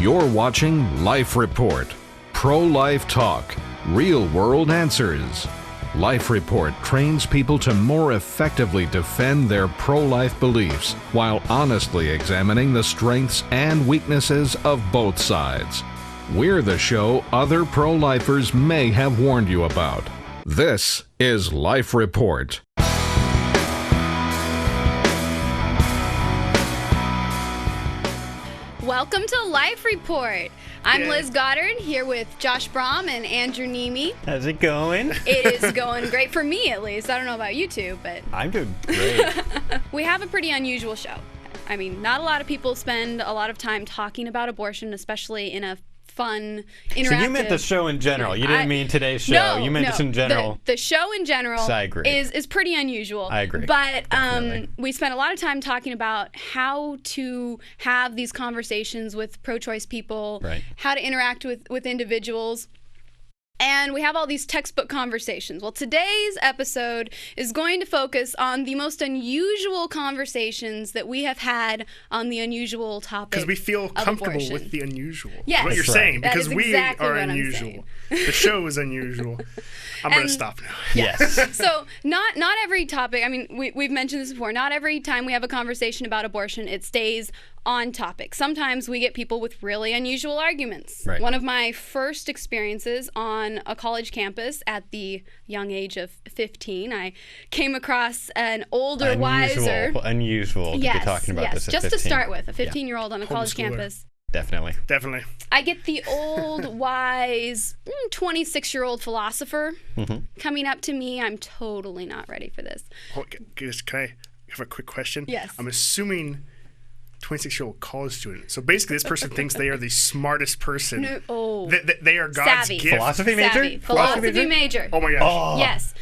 You're watching Life Report. Pro-life talk. Real-world answers. Life Report trains people to more effectively defend their pro-life beliefs while honestly examining the strengths and weaknesses of both sides. We're the show other pro-lifers may have warned you about. This is Life Report. Welcome to Life Report. I'm Liz Goddard here with Josh Brom and Andrew Nemi. How's it going? It is going great for me, at least. I don't know about you two, but I'm doing great. We have a pretty unusual show. I mean, not a lot of people spend a lot of time talking about abortion, especially in a fun, interactive... So you meant the show in general. You didn't mean today's show. No, you meant this in general. The show in general I agree. is pretty unusual. I agree. But we spent a lot of time talking about how to have these conversations with pro-choice people, right. How to interact with individuals. And we have all these textbook conversations. Well, today's episode is going to focus on the most unusual conversations that we have had on the unusual topic. Because we feel comfortable abortion. with the unusual. Yes. What you're That's saying. right. Because that is we exactly are what unusual. The show is unusual. I'm going to stop now. Yes. So not every topic, I mean, we've mentioned this before, not every time we have a conversation about abortion, it stays on topic. Sometimes we get people with really unusual arguments. Right. One of my first experiences on a college campus at the young age of 15, I came across an older, wiser... Unusual to be talking about this at 15. Just to start with, a 15-year-old on a college campus. Definitely. I get the old, wise, 26-year-old philosopher coming up to me. I'm totally not ready for this. Can I have a quick question? Yes. I'm assuming 26-year-old college student. So basically this person thinks they are the smartest person. No, They are God's Savvy. gift. Philosophy major? Savvy. Philosophy major. Oh my gosh. Oh, Yes.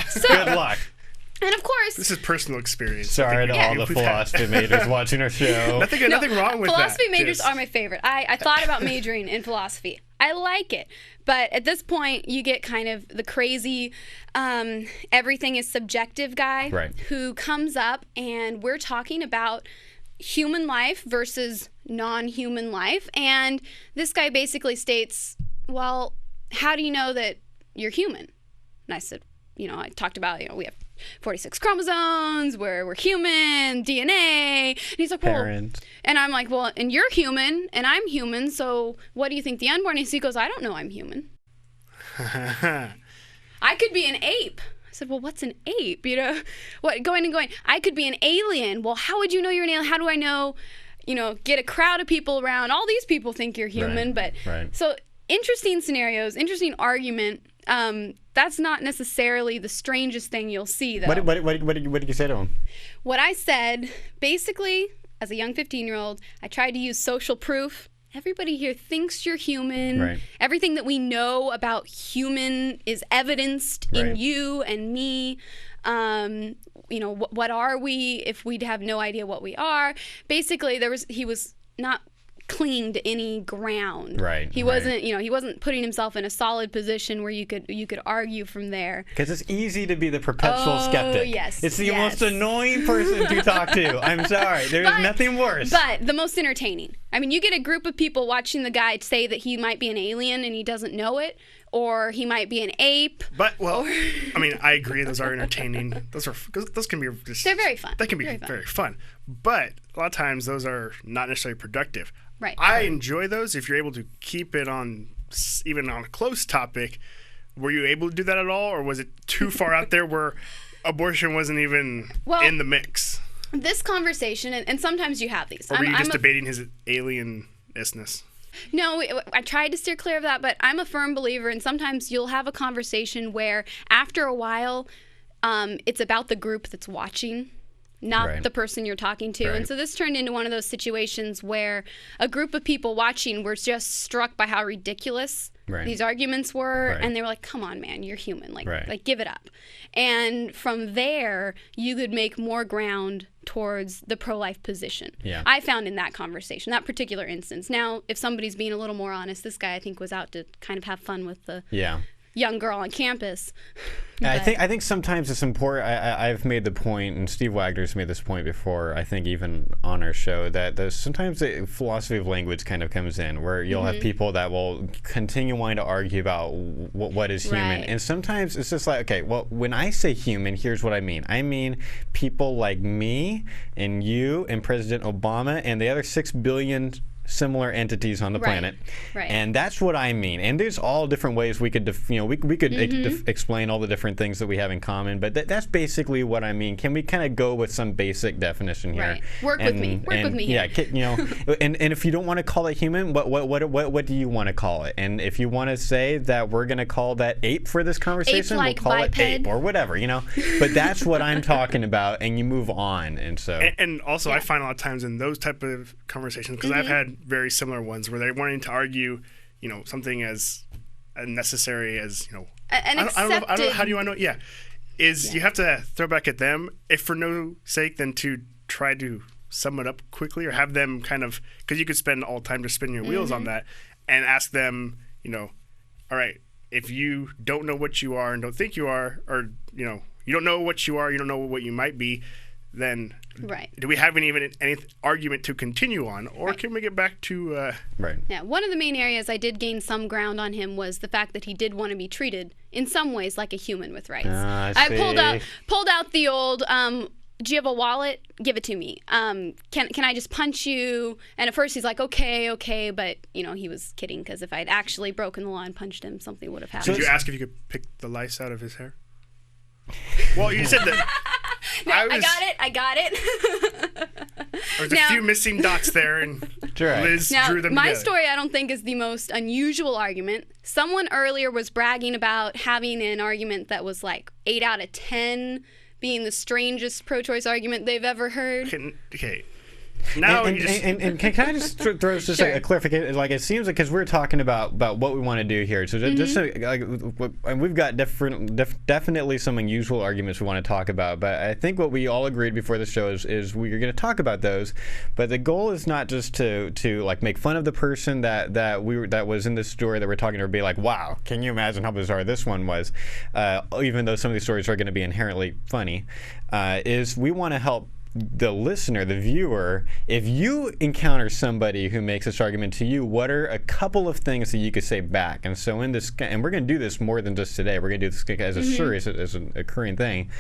So, good luck. and of course... This is personal experience. Sorry to all the We've philosophy majors watching our show. Nothing wrong with that. Philosophy majors Just- are my favorite. I thought about majoring in philosophy. I like it. But at this point, you get kind of the crazy, everything is subjective guy Right. who comes up and we're talking about human life versus non-human life. And this guy basically states, well, how do you know that you're human? And I said, I talked about, we have 46 chromosomes, we're human, DNA. And he's like, well, Parent. and I'm like, well, and you're human, and I'm human, so what do you think the unborn is? He goes, I don't know I'm human. I could be an ape. I said, well, what's an ape? Going. I could be an alien. Well, how would you know you're an alien? How do I know, get a crowd of people around. All these people think you're human, Right. So interesting scenarios, interesting argument. That's not necessarily the strangest thing you'll see, though. What did you say to him? What I said, basically, as a young 15-year-old, I tried to use social proof. Everybody here thinks you're human. Right. Everything that we know about human is evidenced in Right. you and me. What are we if we have no idea what we are? Basically, he was not clinging to any ground. Right. He wasn't, he wasn't putting himself in a solid position where you could argue from there. Because it's easy to be the perpetual skeptic. Yes. It's the most annoying person to talk to. I'm sorry. There's nothing worse. But the most entertaining. I mean, you get a group of people watching the guy say that he might be an alien and he doesn't know it, or he might be an ape. I agree. Those are entertaining. Those can be just... They're very fun. They can be very fun. But a lot of times those are not necessarily productive. Right. I enjoy those if you're able to keep it on, even on a close topic. Were you able to do that at all, or was it too far out there where abortion wasn't even in the mix? This conversation, and sometimes you have these. Or were you just debating his alien-isness? No, I tried to steer clear of that, but I'm a firm believer, and sometimes you'll have a conversation where after a while, it's about the group that's watching, not the person you're talking to. Right. And so this turned into one of those situations where a group of people watching were just struck by how ridiculous these arguments were, and they were like, come on, man, you're human. Like, give it up. And from there, you could make more ground towards the pro-life position. Yeah. I found in that conversation, that particular instance. Now, if somebody's being a little more honest, this guy, I think, was out to kind of have fun with the young girl on campus. I think sometimes it's important. I've made the point, and Steve Wagner's made this point before, I think even on our show, that sometimes the philosophy of language kind of comes in, where you'll have people that will continue wanting to argue about what is human. Right. And sometimes it's just like, okay, well, when I say human, here's what I mean. I mean people like me and you and President Obama and the other 6 billion similar entities on the planet, and that's what I mean. And there's all different ways we could, we could explain all the different things that we have in common. But that's basically what I mean. Can we kind of go with some basic definition here? Right. Work with me. Work with me. Yeah, and if you don't want to call it human, what do you want to call it? And if you want to say that we're going to call that ape for this conversation, Ape-like we'll call biped. it ape or whatever, But that's what I'm talking about, and you move on. And so, and also, I find a lot of times in those type of conversations, because I've had very similar ones where they're wanting to argue, something as necessary as, An I don't know, how do you accepted- know? Yeah. You have to throw back at them, if for no sake, then to try to sum it up quickly or have them kind of, because you could spend all time just spinning your wheels on that and ask them, all right, if you don't know what you are and don't think you are, or, you don't know what you are, you don't know what you might be, then do we have any argument to continue on, or can we get back to Yeah, one of the main areas I did gain some ground on him was the fact that he did want to be treated in some ways like a human with rights. I pulled out the old do you have a wallet? Give it to me. Can I just punch you? And at first he's like, okay, but he was kidding, because if I'd actually broken the law and punched him, something would have happened. Did you ask if you could pick the lice out of his hair? Well, you said that. No, I got it. There's a few missing dots there, and Liz drew them my together. story, I don't think, is the most unusual argument. Someone earlier was bragging about having an argument that was like 8 out of 10 being the strangest pro-choice argument they've ever heard. Okay. Now and can I just throw just a clarification? Like, it seems like, because we're talking about what we want to do here, so just so, and we've got definitely some unusual arguments we want to talk about, but I think what we all agreed before the show is we're going to talk about those, but the goal is not just to like make fun of the person that was in this story that we're talking to, or be like, wow, can you imagine how bizarre this one was, even though some of these stories are going to be inherently funny, is we want to help the listener, the viewer. If you encounter somebody who makes this argument to you, what are a couple of things that you could say back? And so in this, and we're going to do this more than just today, we're going to do this as a serious, as an occurring thing.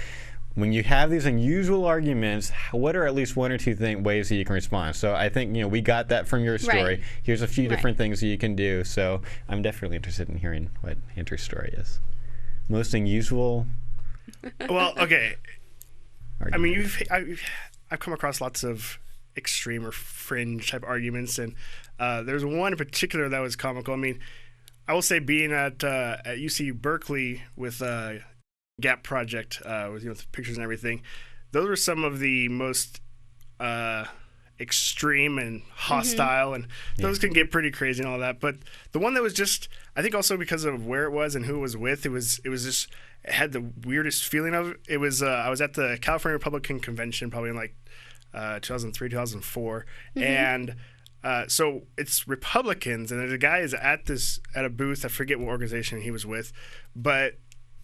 When you have these unusual arguments, what are at least one or two ways that you can respond? So I think, we got that from your story. Right. Here's a few different things that you can do. So I'm definitely interested in hearing what Andrew's story is. Most unusual. Well, okay. Argument. I mean, I've come across lots of extreme or fringe type arguments, and there's one in particular that was comical. I mean, I will say, being at UC Berkeley with Gap Project, with pictures and everything, those were some of the most extreme and hostile, and those can get pretty crazy and all that. But the one that was just, I think also because of where it was and who it was with, it was just, it had the weirdest feeling of it. It was I was at the California Republican Convention probably in like 2003, 2004, and so it's Republicans, and there's a guy is at a booth. I forget what organization he was with, but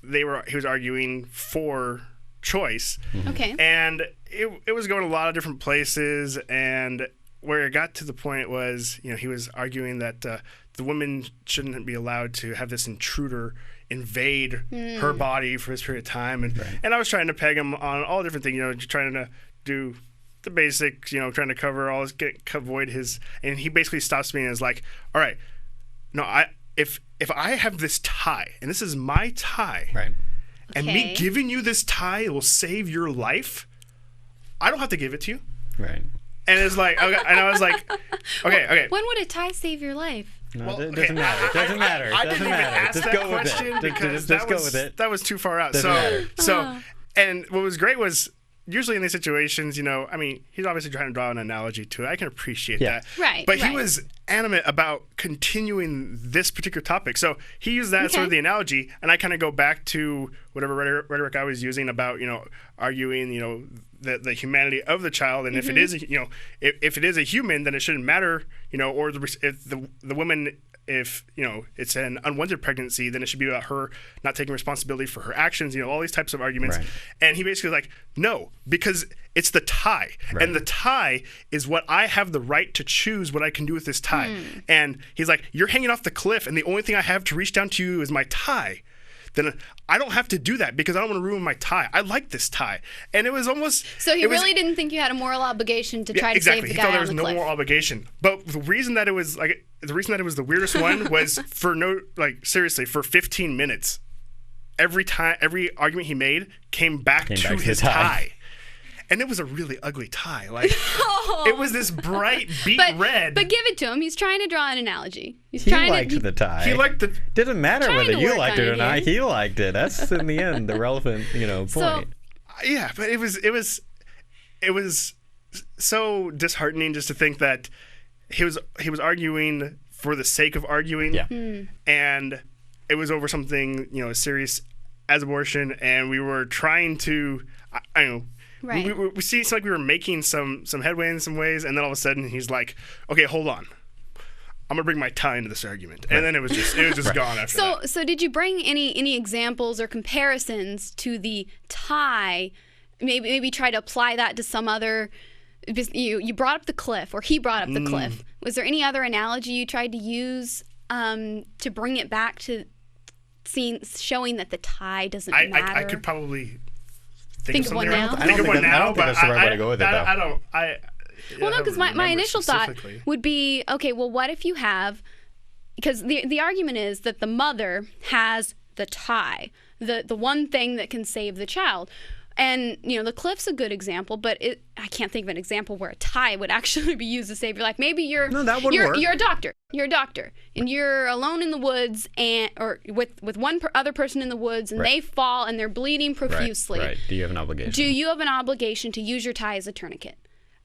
he was arguing for choice. Okay. And it was going a lot of different places, and where it got to the point was, he was arguing that the woman shouldn't be allowed to have this intruder invade her body for this period of time, and I was trying to peg him on all different things, trying to do the basics, trying to cover all this, avoid his, and he basically stops me and is like, all right, no, if I have this tie, and this is my tie, right, and me giving you this tie will save your life, I don't have to give it to you. Right. And it's like, okay, and I was like, okay. When would a tie save your life? No, it doesn't matter. It doesn't matter. I didn't even ask Just that go with question it. because Just go with it. that was too far out. Doesn't matter. So, and what was great was, usually in these situations, I mean, he's obviously trying to draw an analogy to it. I can appreciate that. Right. But he was adamant about continuing this particular topic. So he used that as sort of the analogy, and I kind of go back to whatever rhetoric I was using about, arguing, the humanity of the child, and if it is, if it is a human, then it shouldn't matter, or if the woman if it's an unwanted pregnancy, then it should be about her not taking responsibility for her actions. All these types of arguments. Right. And he basically was like, no, because it's the tie, and the tie is what I have the right to choose what I can do with this tie. And he's like, you're hanging off the cliff, and the only thing I have to reach down to you is my tie. Then I don't have to do that because I don't want to ruin my tie. I like this tie. And it was almost... So he really didn't think you had a moral obligation to try to save the guy on the cliff. He thought there was no moral obligation. But the reason that it was the weirdest one was seriously, for 15 minutes, every argument he made came back to his tie. And it was a really ugly tie. It was this bright beet red. But give it to him. He's trying to draw an analogy. He liked the tie. He liked the... Didn't matter whether you liked it or not. He liked it. That's in the end the relevant, point. So, yeah, but it was so disheartening just to think that he was arguing for the sake of arguing. Yeah. And it was over something as serious as abortion, and we were trying to Right. We seemed like we were making some headway in some ways, and then all of a sudden he's like, "Okay, hold on, I'm gonna bring my tie into this argument," and then it was just gone after that. So did you bring any examples or comparisons to the tie? Maybe try to apply that to some other. You brought up the cliff, or he brought up the cliff. Was there any other analogy you tried to use to bring it back to showing that the tie doesn't matter? I could probably. Think of one now? I don't think that's the right way to go with it, though. Well, no, because my initial thought would be, okay, well, what if you have, because the argument is that the mother has the tie, the one thing that can save the child. And, the cliff's a good example, but I can't think of an example where a tie would actually be used to save your life. Maybe you're a doctor. You're a doctor, and you're alone in the woods, or with one other person in the woods, and they fall and they're bleeding profusely. Right. Do you have an obligation? Do you have an obligation to use your tie as a tourniquet?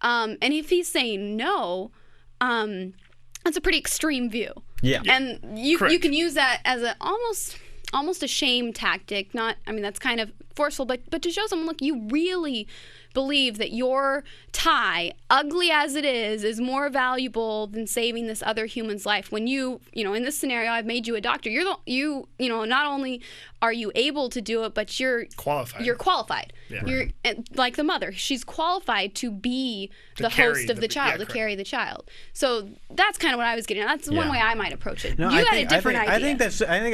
And if he's saying no, that's a pretty extreme view. Yeah. And you can use that as almost a shame tactic. That's kind of forceful, but to show someone, look, you really believe that your tie, ugly as it is more valuable than saving this other human's life. When in this scenario, I've made you a doctor. You not only are you able to do it, but you're qualified. You're qualified. Yeah. You're like the mother. She's qualified to be the host of the child, to carry the child. So that's kind of what I was getting at. That's one way I might approach it. No, you had a different idea. I think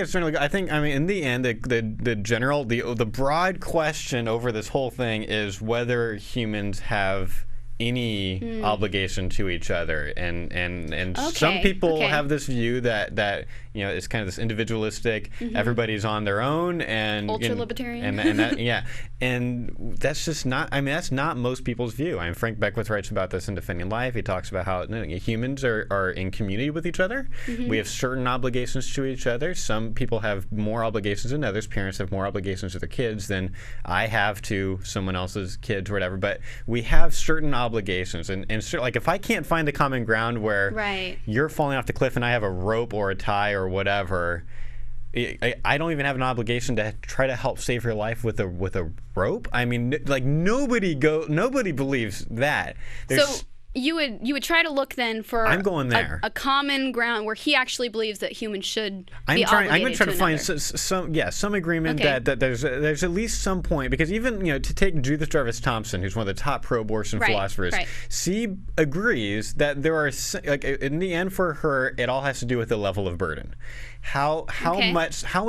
it's certainly good. I think in the end, the general, the broad question over this whole thing is whether humans have any obligation to each other, and some people have this view that it's kind of this individualistic, everybody's on their own, and ultra-libertarian, and that's just not. That's not most people's view. Frank Beckwith writes about this in Defending Life. He talks about how humans are in community with each other. We have certain obligations to each other. Some people have more obligations than others. Parents have more obligations to their kids than I have to someone else's kids or whatever. But we have certain obligations, and like if I can't find the common ground where you're falling off the cliff and I have a rope or a tie or whatever, I don't even have an obligation to try to help save your life with a rope. Nobody believes that. So you would try to look then for I'm going there. A common ground where he actually believes that humans should be obligated I'm going to try to find some agreement that there's at least some point, because even to take Judith Jarvis Thompson, who's one of the top pro-abortion philosophers, she agrees that there are in the end for her it all has to do with the level of burden. How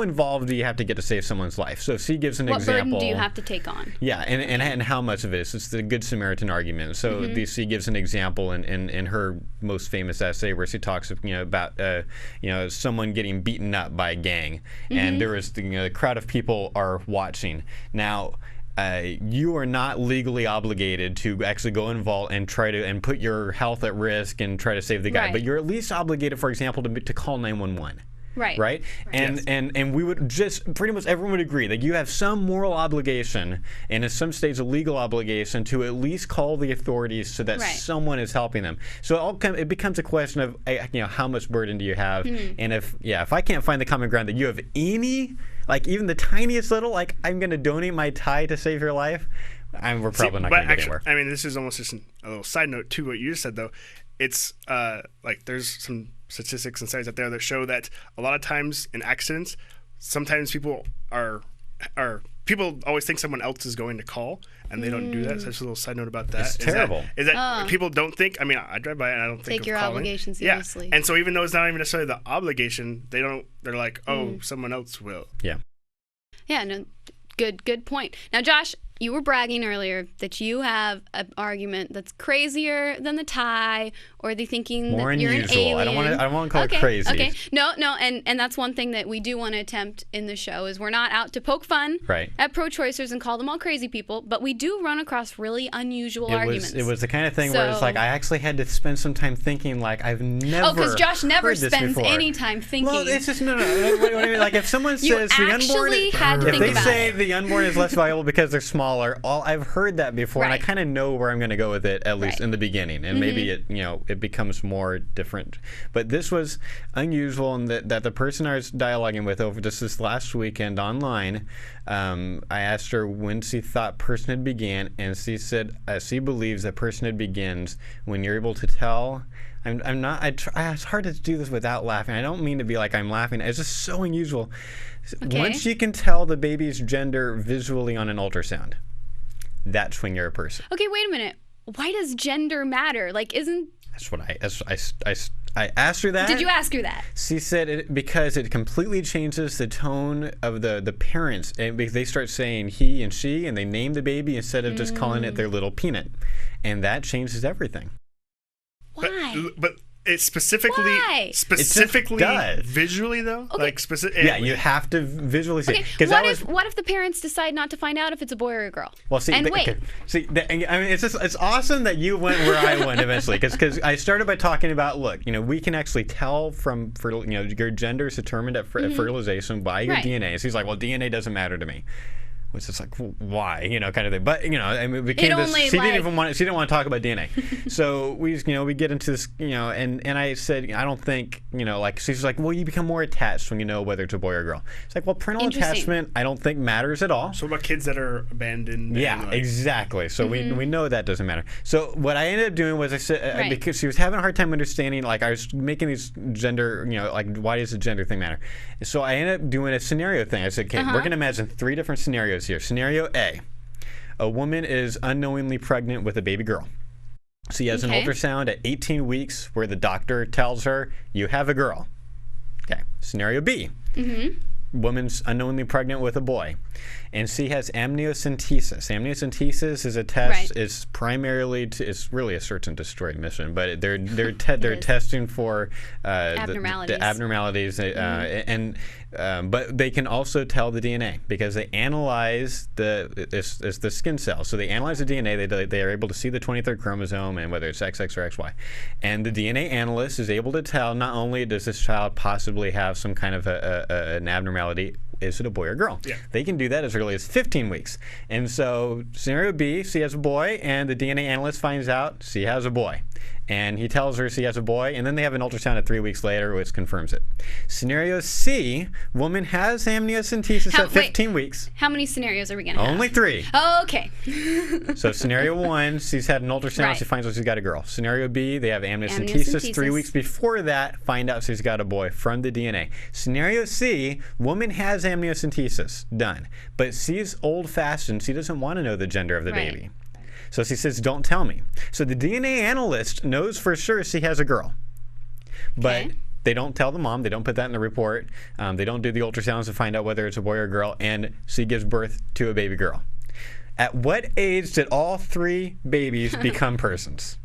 involved do you have to get to save someone's life? So if she gives an example, what burden do you have to take on? Yeah, and how much of it is? It's the Good Samaritan argument. So she gives an example in her most famous essay where she talks about someone getting beaten up by a gang, and there is a crowd of people are watching. Now, you are not legally obligated to actually go involved and try to put your health at risk and try to save the guy, but you're at least obligated, for example, to call 911. Right? And we would just pretty much everyone would agree that you have some moral obligation, and in some states a legal obligation, to at least call the authorities so that someone is helping them. So it becomes a question of how much burden do you have, and if I can't find the common ground that you have any, even the tiniest little, I'm going to donate my tie to save your life, we're probably not going to get anywhere. This is almost just a little side note to what you just said, though. It's there's some statistics and studies out there that show that a lot of times in accidents, sometimes people people always think someone else is going to call, and they don't do that. So just a little side note about that. It's terrible. Is that people don't think? I mean, I drive by and I don't think take your calling. obligation seriously. Yeah. And so even though it's not even necessarily the obligation, they're like, oh, someone else will. Yeah. Yeah. No. Good point. Now, Josh, you were bragging earlier that you have an argument that's crazier than the tie, or the thinking more that unusual. you're an alien. I don't want to call it crazy. Okay. No, and that's one thing that we do want to attempt in the show is we're not out to poke fun at pro-choicers and call them all crazy people, but we do run across really unusual arguments. It was the kind of thing where it's like I actually had to spend some time thinking, like I've never. Oh, because Josh never heard this spends before. any time thinking. Well, it's just no. What do I mean? Like if someone says the unborn, if they say the unborn is less valuable because they're smaller, I've heard that before, and I kind of know where I'm going to go with it, at least in the beginning, and maybe it becomes more different. But this was unusual in that the person I was dialoguing with over just this last weekend online, I asked her when she thought personhood began, and she said she believes that personhood begins when you're able to tell. It's hard to do this without laughing. I don't mean to be like I'm laughing. It's just so unusual. Okay. Once you can tell the baby's gender visually on an ultrasound, that's when you're a person. Okay, wait a minute. Why does gender matter? Like, isn't... That's what I asked her that. Did you ask her that? She said because it completely changes the tone of the parents. And they start saying he and she, and they name the baby instead of just calling it their little peanut. And that changes everything. Why? But it's specifically visually though. Okay. Like specific. Yeah, you have to visually see. Okay. What if the parents decide not to find out if it's a boy or a girl? Well, see, wait. Okay. See, I mean, it's awesome that you went where I went eventually, because I started by talking about we can actually tell from your gender is determined at fertilization by your DNA. So he's like, well, DNA doesn't matter to me. Which is like, why, kind of thing. But I mean, it became this. She didn't want to talk about DNA. So we get into this, and I said, I don't think, she's like, well, you become more attached when you know whether it's a boy or a girl. It's like, well, parental attachment, I don't think matters at all. So what about kids that are abandoned? Yeah, exactly. So we know that doesn't matter. So what I ended up doing was I said, because she was having a hard time understanding, I was making these gender, why does the gender thing matter? So I ended up doing a scenario thing. I said, okay, we're going to imagine 3 different scenarios here. Scenario A woman is unknowingly pregnant with a baby girl. She has an ultrasound at 18 weeks where the doctor tells her, you have a girl. Okay. Scenario B. Woman's unknowingly pregnant with a boy, and she has amniocentesis. Amniocentesis is a test. It's primarily it's really a search and destroy mission, but they're testing for abnormalities. The abnormalities, but they can also tell the DNA because they analyze the skin cells. So they analyze the DNA. They are able to see the 23rd chromosome and whether it's XX or XY, and the DNA analyst is able to tell not only does this child possibly have some kind of an abnormality. Is it a boy or girl? Yeah. They can do that as early as 15 weeks. And so scenario B, she has a boy, and the DNA analyst finds out she has a boy. And he tells her she has a boy, and then they have an ultrasound at 3 weeks later, which confirms it. Scenario C, woman has amniocentesis at 15 weeks. How many scenarios are we going to have? Only 3. Oh, okay. So scenario 1, she's had an ultrasound, she finds out she's got a girl. Scenario B, they have amniocentesis. 3 weeks before that, find out she's got a boy from the DNA. Scenario C, woman has amniocentesis. Done. But she's old-fashioned. She doesn't want to know the gender of the baby. So she says, don't tell me. So the DNA analyst knows for sure she has a girl. But they don't tell the mom. They don't put that in the report. They don't do the ultrasounds to find out whether it's a boy or a girl. And she gives birth to a baby girl. At what age did all 3 babies become persons?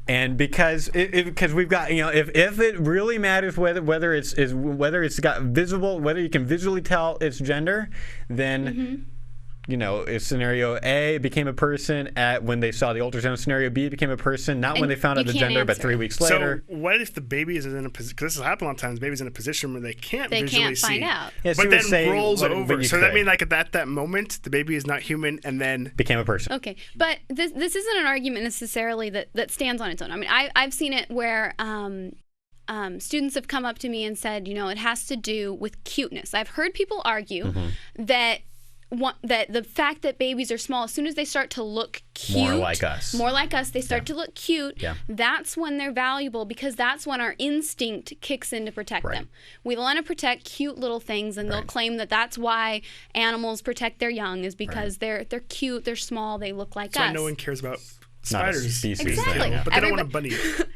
And because we've got, if it really matters whether it's got visible, whether you can visually tell its gender, then if scenario A became a person when they saw the ultrasound, scenario B became a person, not when they found out the gender, but 3 weeks later. So what if the baby is in a position, because this has happened a lot of times, the baby's in a position where they can't visually see. Find out. Yeah, but then rolls over. So that means at that moment, the baby is not human and then became a person. Okay, but this isn't an argument necessarily that stands on its own. I mean, I've seen it where students have come up to me and said, it has to do with cuteness. I've heard people argue that that the fact that babies are small, as soon as they start to look cute, More like us, they start to look cute. Yeah. That's when they're valuable, because that's when our instinct kicks in to protect them. We want to protect cute little things, and they'll claim that that's why animals protect their young, is because they're cute, they're small, they look like us. That's why no one cares about spiders. Species exactly. thing, yeah. But they don't want a bunny.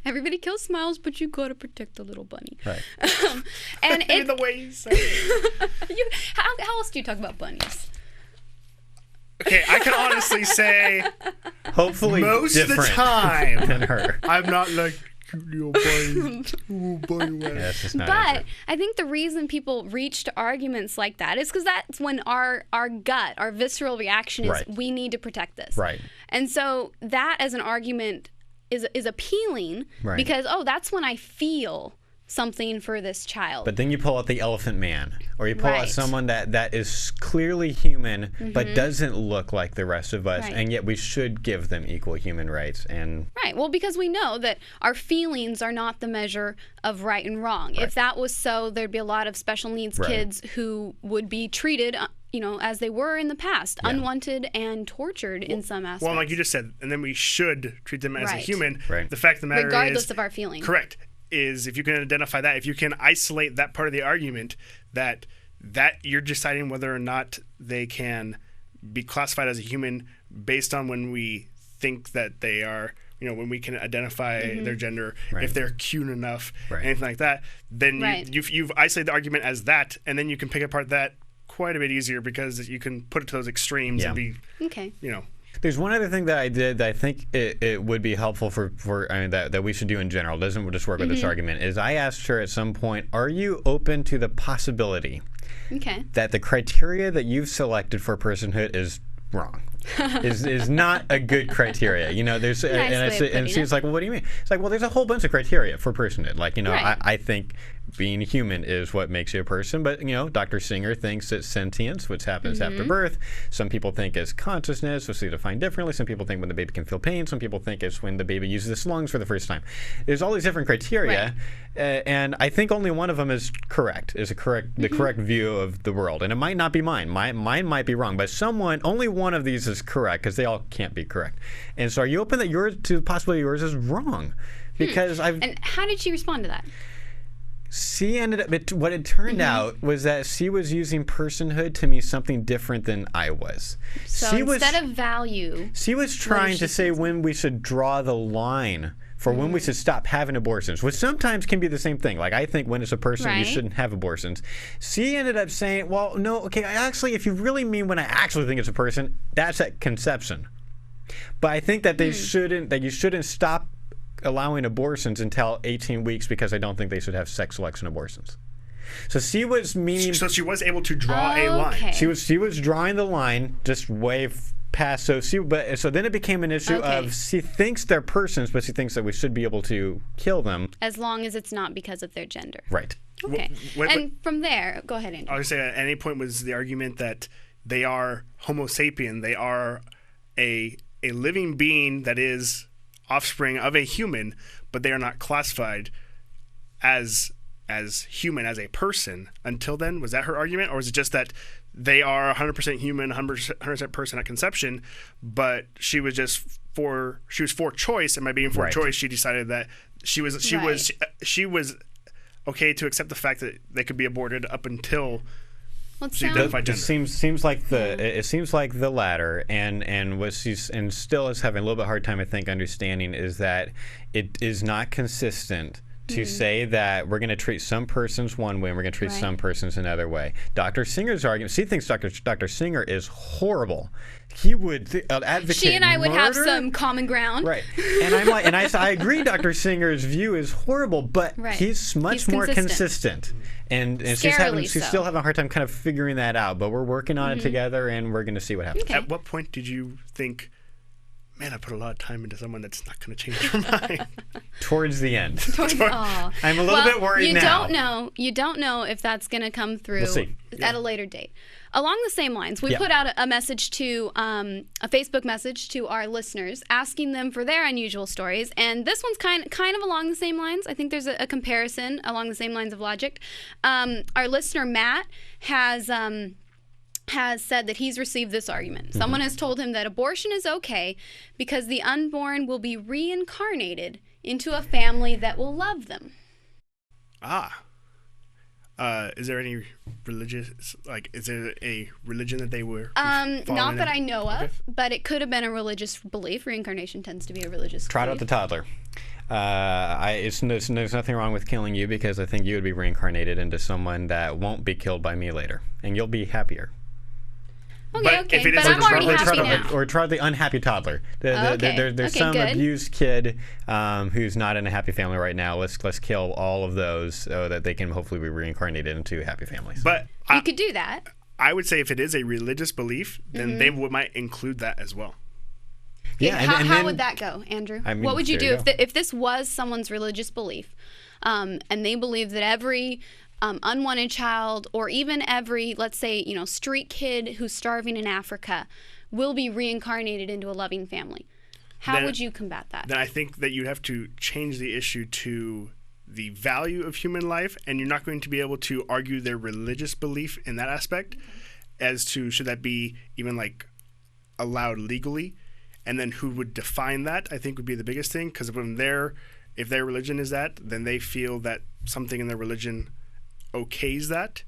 Everybody kills smiles, but you gotta protect the little bunny. Right. And it's the way you say it. how else do you talk about bunnies? Okay, I can honestly say, Hopefully, most of the different time, than her. I'm not like cute little bunny. Ooh, bunny. Yeah, that's just not But accurate. I think the reason people reach to arguments like that is because that's when our gut, our visceral reaction is, Right. we need to protect this. Right. And so that as an argument is appealing, Right. because, that's when I feel something for this child. But then you pull out the elephant man, or you pull out Right. someone that is clearly human but doesn't look like the rest of us, Right. and yet we should give them equal human rights. And Right. Well, because we know that our feelings are not the measure of right and wrong. If that was so, there'd be a lot of special needs Right. kids who would be treated, as they were in the past, unwanted and tortured in some aspects. Well, like you just said, and then we should treat them as a Right. human. Right. The fact of the matter regardless is, of our feelings. correct, is if you can identify that, if you can isolate that part of the argument, that you're deciding whether or not they can be classified as a human based on when we think that they are, when we can identify their gender, Right. if they're cute enough, Right. anything like that, then Right. you've isolated the argument as that, and then you can pick apart that quite a bit easier, because you can put it to those extremes Yeah. and be, Okay. there's one other thing that I did that I think it would be helpful for that we should do in general. It doesn't just work with this argument. Is I asked her at some point, are you open to the possibility Okay. that the criteria that you've selected for personhood is wrong? is not a good criteria. There's Nice way of and putting she's it. like, well, what do you mean? It's like, well, there's a whole bunch of criteria for personhood. Like, Right. I think being human is what makes you a person, but Dr. Singer thinks it's sentience, which happens after birth. Some people think it's consciousness, which is defined differently. Some people think when the baby can feel pain. Some people think it's when the baby uses its lungs for the first time. There's all these different criteria, and I think only one of them is correct. Is the correct view of the world, and it might not be mine. Mine might be wrong, but only one of these is correct, because they all can't be correct. And so, are you open that possibly yours is wrong? Because And how did she respond to that? she ended up. What it turned out was that she was using personhood to mean something different than I was. So instead of value, she was trying she to say when we should draw the line for when we should stop having abortions, which sometimes can be the same thing. Like, I think when it's a person, you Right. shouldn't have abortions. She ended up saying, well, no, okay, actually, if you really mean when I actually think it's a person, that's at conception. But I think that you shouldn't stop allowing abortions until 18 weeks, because I don't think they should have sex selection abortions. So she was meaning. so she was able to draw a line. Okay. She was drawing the line just way past. So then it became an issue of she thinks they're persons, but she thinks that we should be able to kill them. as long as it's not because of their gender. Right. Okay. Wait, and from there, go ahead, Andrew. I would say at any point was the argument that they are Homo sapien. They are a living being that is offspring of a human, but they are not classified as human, as a person. Until then, was that her argument, or was it just that they are 100% human, 100% person at conception, but she was for choice, and by being for Right. choice, she decided that she was okay to accept the fact that they could be aborted up until Let's she sound. identified It gender. seems like the latter, and what she's and still is having a little bit hard time, I think, understanding is that it is not consistent to say that we're going to treat some persons one way and we're going to treat Right. some persons another way. Dr. Singer's argument, she thinks Dr. Singer is horrible. He would advocate She and I would have murder. some common ground. Right, and I'm like, and I agree. Dr. Singer's view is horrible, but Right. he's much He's more consistent. and she's Scarily still so. having a hard time kind of figuring that out. But we're working on it together, and we're going to see what happens. Okay. At what point did you think, man, I put a lot of time into someone that's not going to change her mind? Towards the end, Aw. I'm a little bit worried now. You don't know if that's going to come through We'll see. at a later date. Along the same lines, we Yeah. put out a message to a Facebook message to our listeners, asking them for their unusual stories, and this one's kind of along the same lines. I think there's a comparison along the same lines of logic. Our listener Matt has has said that he's received this argument. Someone has told him that abortion is okay because the unborn will be reincarnated into a family that will love them. Is there any religious, is there a religion that they were not that I know of, but it could have been a religious belief. Reincarnation tends to be a religious Trot out belief. the toddler. There's nothing wrong with killing you, because I think you would be reincarnated into someone that won't be killed by me later, and you'll be happier. Okay, but I'm already happy now. Or try the unhappy toddler. There's some good. abused kid who's not in a happy family right now. Let's kill all of those so that they can hopefully be reincarnated into happy families. But you could do that. I would say if it is a religious belief, then they might include that as well. Yeah, how would that go, Andrew? I mean, what would you do if this was someone's religious belief, and they believe that every unwanted child, or even every, let's say, street kid who's starving in Africa, will be reincarnated into a loving family? How would you combat that? Then I think that you'd have to change the issue to the value of human life, and you're not going to be able to argue their religious belief in that aspect as to should that be even allowed legally, and then who would define that, I think would be the biggest thing, because if their religion is that, then they feel that something in their religion okays that,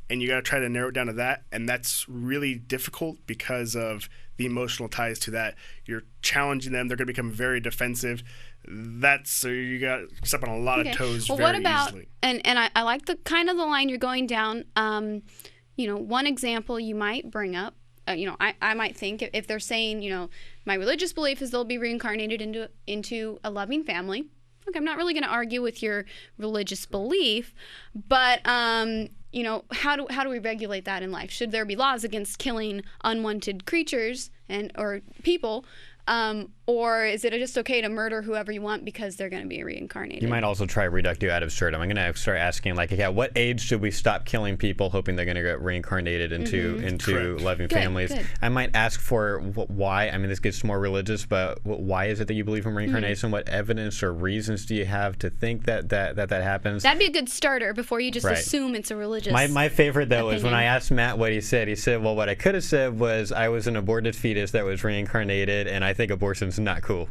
and you got to try to narrow it down to that, and that's really difficult because of the emotional ties to that. You're challenging them; they're going to become very defensive. So you got to step on a lot of toes. Well, very what about easily. and I like the kind of the line you're going down. One example you might bring up. I might think if they're saying, my religious belief is they'll be reincarnated into a loving family. Okay, I'm not really going to argue with your religious belief, but how do we regulate that in life? Should there be laws against killing unwanted creatures or people? Or is it just okay to murder whoever you want because they're going to be reincarnated? You might also try reductio ad absurdum. I'm going to start asking, what age should we stop killing people hoping they're going to get reincarnated into loving families? Good. I might ask for why. I mean, this gets more religious, but why is it that you believe in reincarnation? What evidence or reasons do you have to think that happens? That'd be a good starter before you just assume it's a religious My favorite, though, is when I asked Matt what he said. He said, well, what I could have said was I was an aborted fetus that was reincarnated, and I think abortion's not cool.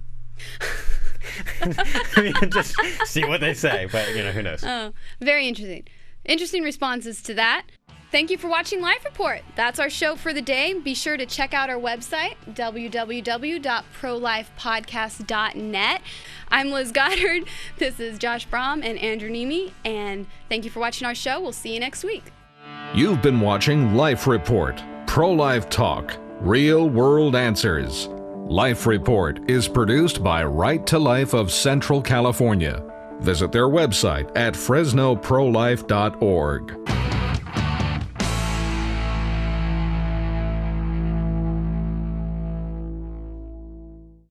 Just see what they say, but who knows. Oh, very interesting. Interesting responses to that. Thank you for watching Life Report. That's our show for the day. Be sure to check out our website, www.prolifepodcast.net. I'm Liz Goddard. This is Josh Brom and Andrew Nemi, and thank you for watching our show. We'll see you next week. You've been watching Life Report, pro-life talk, real world answers. Life Report is produced by Right to Life of Central California. Visit their website at fresnoprolife.org.